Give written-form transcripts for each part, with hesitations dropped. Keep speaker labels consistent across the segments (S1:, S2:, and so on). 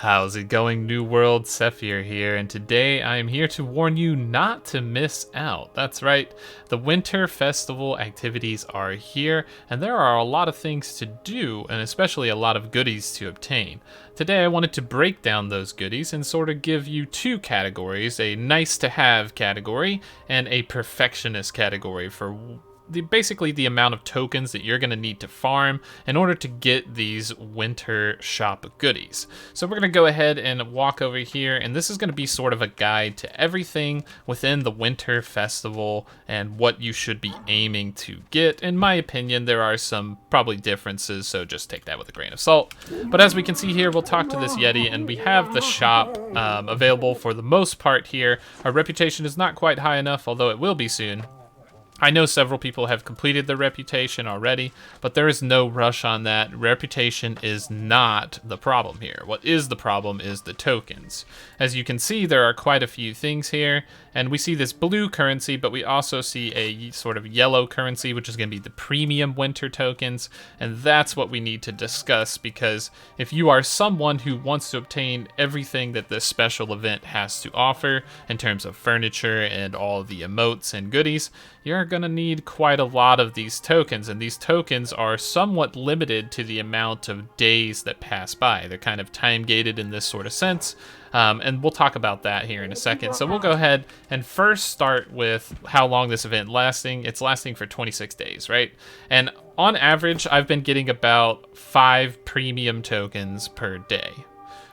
S1: How's it going, New World? Sethphir here, and today I am here to warn you not to miss out. That's right, the Winter Festival activities are here, and there are a lot of things to do, and especially a lot of goodies to obtain. Today I wanted to break down those goodies and sort of give you two categories, a nice to have category and a perfectionist category for basically the amount of tokens that you're going to need to farm in order to get these winter shop goodies. So we're going to go ahead and walk over here, and this is going to be sort of a guide to everything within the winter festival and what you should be aiming to get. In my opinion, there are some probably differences, so just take that with a grain of salt. But as we can see here, we'll talk to this Yeti, and we have the shop available for the most part here. Our reputation is not quite high enough, although it will be soon. I know several people have completed their reputation already, but there is no rush on that. Reputation is not the problem here. What is the problem is the tokens. As you can see, there are quite a few things here, and we see this blue currency, but we also see a sort of yellow currency, which is going to be the premium winter tokens, and that's what we need to discuss, because if you are someone who wants to obtain everything that this special event has to offer in terms of furniture and all the emotes and goodies, you're going to need quite a lot of these tokens, and these tokens are somewhat limited to the amount of days that pass by. They're kind of time gated in this sort of sense, and we'll talk about that here in a second. So we'll go ahead and first start with how long this event lasting. It's lasting for 26 days, right? And on average, I've been getting about 5 premium tokens per day.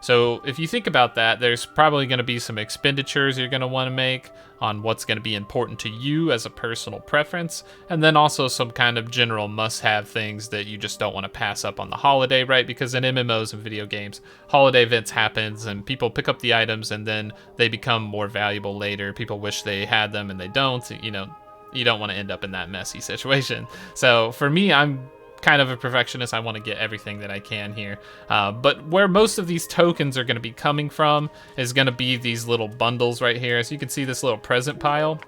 S1: So if you think about that, there's probably going to be some expenditures you're going to want to make on what's going to be important to you as a personal preference, and then also some kind of general must-have things that you just don't want to pass up on the holiday, right? Because in MMOs and video games, holiday events happens and people pick up the items and then they become more valuable later. People wish they had them and they don't. You know, you don't want to end up in that messy situation. So for me, I'm kind of a perfectionist. I want to get everything that I can here, but where most of these tokens are going to be coming from is going to be these little bundles right here. As you can see, this little present pile,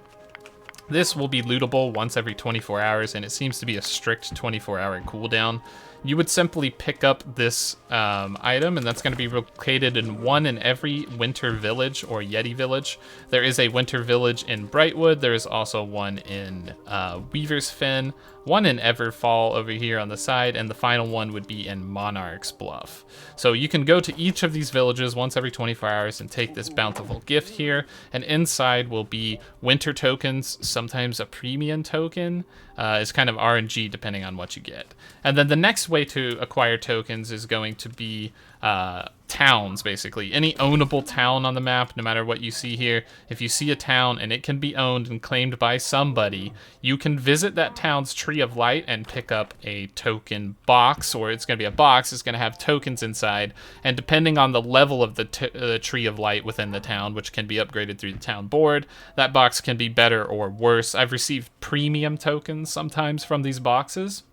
S1: this will be lootable once every 24 hours, and it seems to be a strict 24-hour cooldown. You would simply pick up this item, and that's going to be located in every winter village or Yeti village. There is a winter village in Brightwood. There is also one in Weaver's Fen, one in Everfall over here on the side, and the final one would be in Monarch's Bluff. So you can go to each of these villages once every 24 hours and take this bountiful gift here, and inside will be winter tokens, sometimes a premium token. It's kind of RNG depending on what you get. And then the next way to acquire tokens is going to be towns, basically. Any ownable town on the map, no matter what you see here. If you see a town and it can be owned and claimed by somebody, you can visit that town's Tree of Light and pick up a token box, or it's going to be a box. It's going to have tokens inside, and depending on the level of the Tree of Light within the town, which can be upgraded through the town board, that box can be better or worse. I've received premium tokens sometimes from these boxes,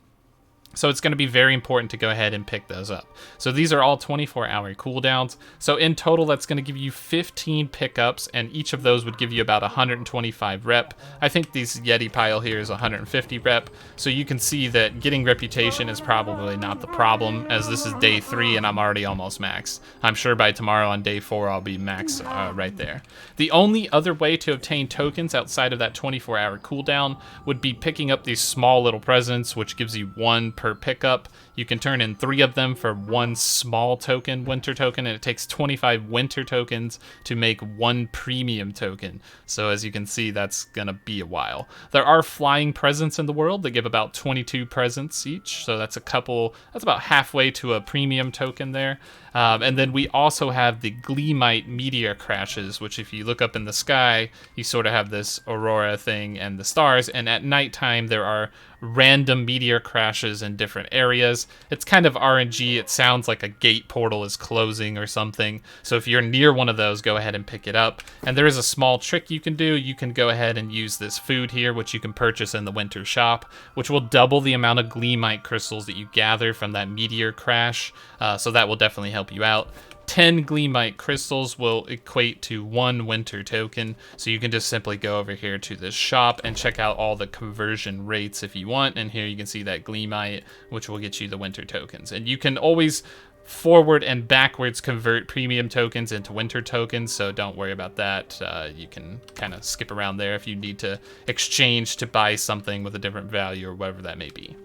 S1: so it's going to be very important to go ahead and pick those up. So these are all 24-hour cooldowns. So in total, that's going to give you 15 pickups, and each of those would give you about 125 rep. I think this Yeti pile here is 150 rep. So you can see that getting reputation is probably not the problem, as this is day 3 and I'm already almost maxed. I'm sure by tomorrow on day 4, I'll be maxed right there. The only other way to obtain tokens outside of that 24-hour cooldown would be picking up these small little presents, which gives you 1 per pickup. You can turn in 3 of them for 1 small token, winter token, and it takes 25 winter tokens to make 1 premium token. So as you can see, that's gonna be a while. There are flying presents in the world. They give about 22 presents each, so that's about halfway to a premium token there. And then we also have the Gleamite Meteor crashes, which if you look up in the sky, you sort of have this aurora thing and the stars, and at nighttime there are random meteor crashes in different areas. It's kind of RNG. It sounds like a gate portal is closing or something. So if you're near one of those, go ahead and pick it up. And there is a small trick you can do. You can go ahead and use this food here, which you can purchase in the winter shop, which will double the amount of Gleamite crystals that you gather from that meteor crash. So that will definitely help you out. 10 Gleamite crystals will equate to 1 winter token, so you can just simply go over here to this shop and check out all the conversion rates if you want, and here you can see that Gleamite, which will get you the winter tokens. And you can always forward and backwards convert premium tokens into winter tokens, so don't worry about that. You can kind of skip around there if you need to exchange to buy something with a different value or whatever that may be.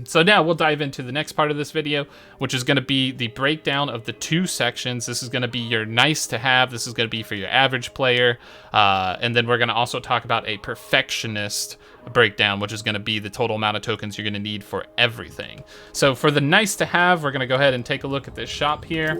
S1: So now we'll dive into the next part of this video, which is going to be the breakdown of the 2 sections. This is going to be your nice to have. This is going to be for your average player. And then we're going to also talk about a perfectionist breakdown, which is going to be the total amount of tokens you're going to need for everything. So for the nice to have, we're going to go ahead and take a look at this shop here.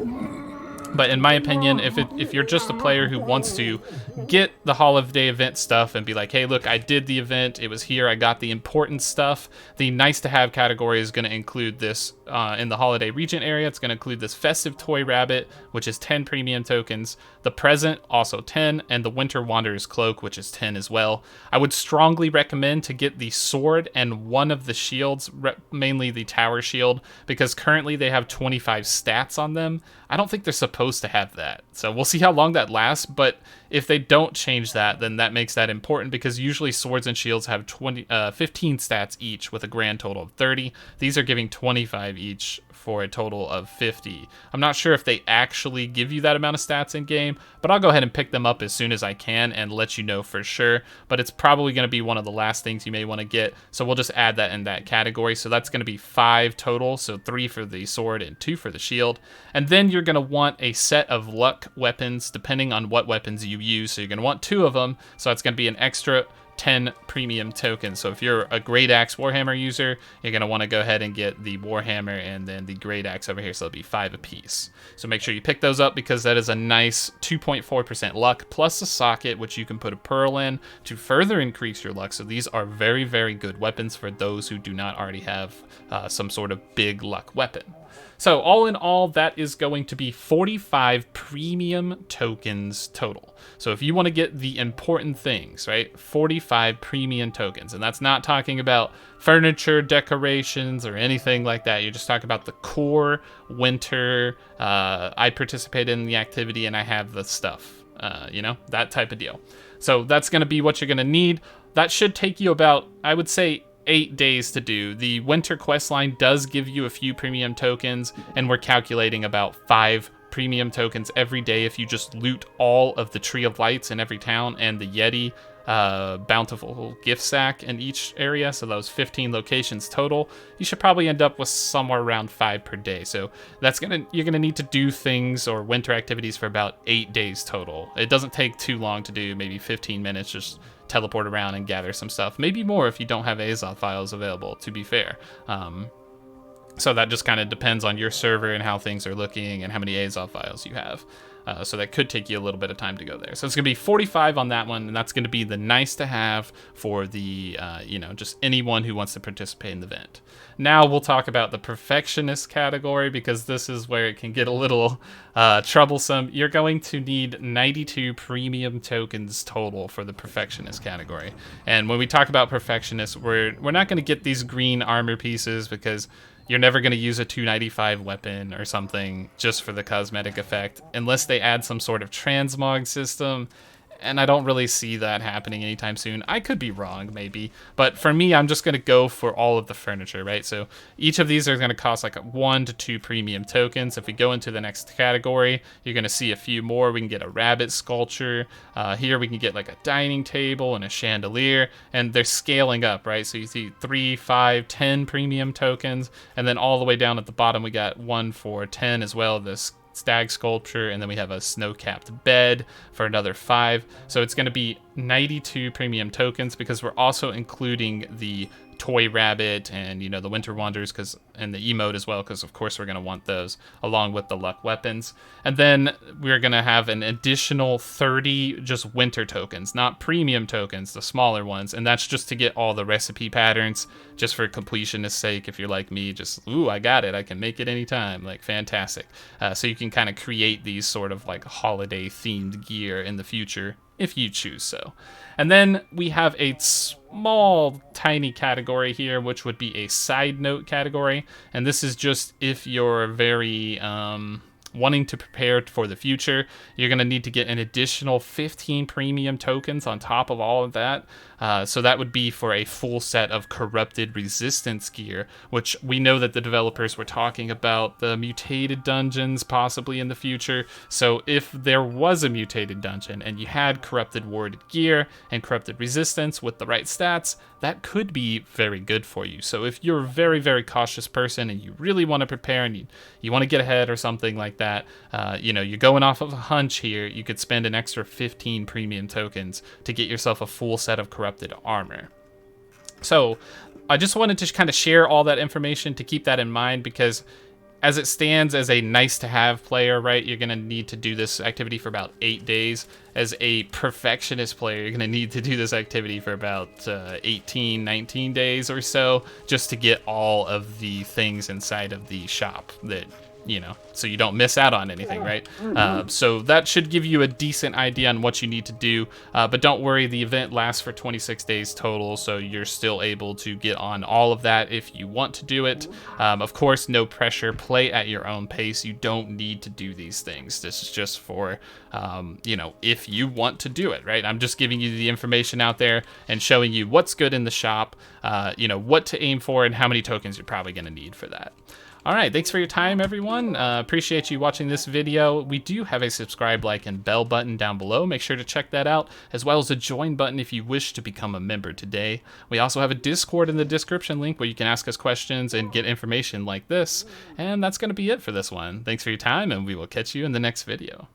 S1: But in my opinion, if you're just a player who wants to get the holiday event stuff and be like, hey, look, I did the event, it was here, I got the important stuff, the nice to have category is going to include this in the holiday region area. It's going to include this festive toy rabbit, which is 10 premium tokens, the present, also 10, and the winter wanderer's cloak, which is 10 as well. I would strongly recommend to get the sword and one of the shields, mainly the tower shield, because currently they have 25 stats on them. I don't think they're supposed to have that. So we'll see how long that lasts, but if they don't change that, then that makes that important, because usually swords and shields have 15 stats each with a grand total of 30. These are giving 25 each for a total of 50. I'm not sure if they actually give you that amount of stats in game, but I'll go ahead and pick them up as soon as I can and let you know for sure. But it's probably going to be one of the last things you may want to get, so we'll just add that in that category. So that's going to be 5 total, so 3 for the sword and 2 for the shield. And then you're going to want a set of luck weapons depending on what weapons you use. So you're going to want 2 of them, so that's going to be an extra 10 premium tokens. So if you're a Great Axe Warhammer user, you're going to want to go ahead and get the Warhammer and then the Great Axe over here, so it'll be 5 apiece. So make sure you pick those up, because that is a nice 2.4% luck plus a socket, which you can put a pearl in to further increase your luck. So these are very, very good weapons for those who do not already have some sort of big luck weapon. So all in all, that is going to be 45 premium tokens total. So if you want to get the important things, right, 45 premium tokens, and that's not talking about furniture, decorations, or anything like that. You're just talking about the core winter, I participated in the activity and I have the stuff, you know, that type of deal. So that's going to be what you're going to need. That should take you about, I would say, 8 days to do. The winter quest line does give you a few premium tokens, and we're calculating about 5 premium tokens every day if you just loot all of the Tree of Lights in every town and the Yeti bountiful gift sack in each area. So those 15 locations total, you should probably end up with somewhere around 5 per day. So you're gonna need to do things or winter activities for about 8 days total. It doesn't take too long to do, maybe 15 minutes, just teleport around and gather some stuff. Maybe more if you don't have Azoth files available, to be fair. So that just kind of depends on your server and how things are looking and how many Azoth files you have. So that could take you a little bit of time to go there. So it's going to be 45 on that one, and that's going to be the nice to have for the, just anyone who wants to participate in the event. Now we'll talk about the Perfectionist category, because this is where it can get a little troublesome. You're going to need 92 premium tokens total for the Perfectionist category. And when we talk about Perfectionist, we're not going to get these green armor pieces, because you're never going to use a 295 weapon or something just for the cosmetic effect, unless they add some sort of transmog system. And I don't really see that happening anytime soon. I could be wrong, maybe. But for me, I'm just going to go for all of the furniture, right? So each of these are going to cost like 1 to 2 premium tokens. If we go into the next category, you're going to see a few more. We can get a rabbit sculpture. Here we can get like a dining table and a chandelier. And they're scaling up, right? So you see 3, 5, 10 premium tokens. And then all the way down at the bottom, we got 1 for 10 as well. This stag sculpture, and then we have a snow-capped bed for another 5. So it's going to be 92 premium tokens, because we're also including the toy rabbit and the winter wanderers and the emote as well, because of course we're going to want those along with the luck weapons. And then we're going to have an additional 30 just winter tokens, not premium tokens, the smaller ones, and that's just to get all the recipe patterns, just for completionist sake. If you're like me, just I got it, I can make it anytime, like fantastic. So you can kind of create these sort of like holiday themed gear in the future if you choose so. And then we have a small, tiny category here, which would be a side note category. And this is just if you're very, wanting to prepare for the future, you're going to need to get an additional 15 premium tokens on top of all of that. So that would be for a full set of corrupted resistance gear, which we know that the developers were talking about the mutated dungeons possibly in the future. So if there was a mutated dungeon and you had corrupted warded gear and corrupted resistance with the right stats, that could be very good for you. So if you're a very, very cautious person and you really want to prepare and you want to get ahead or something like that, you're going off of a hunch here, you could spend an extra 15 premium tokens to get yourself a full set of corrupted armor. So I just wanted to kind of share all that information to keep that in mind, because as it stands as a nice to have player, right, you're going to need to do this activity for about 8 days. As a perfectionist player, you're going to need to do this activity for about 18, 19 days or so, just to get all of the things inside of the shop that, so you don't miss out on anything, right? So that should give you a decent idea on what you need to do, but don't worry, the event lasts for 26 days total, so you're still able to get on all of that if you want to do it. Of course, no pressure, play at your own pace. You don't need to do these things. This is just for, if you want to do it, right? I'm just giving you the information out there and showing you what's good in the shop, what to aim for and how many tokens you're probably going to need for that. All right, thanks for your time, everyone. Appreciate you watching this video. We do have a subscribe, like, and bell button down below. Make sure to check that out, as well as a join button if you wish to become a member today. We also have a Discord in the description link where you can ask us questions and get information like this. And that's going to be it for this one. Thanks for your time, and we will catch you in the next video.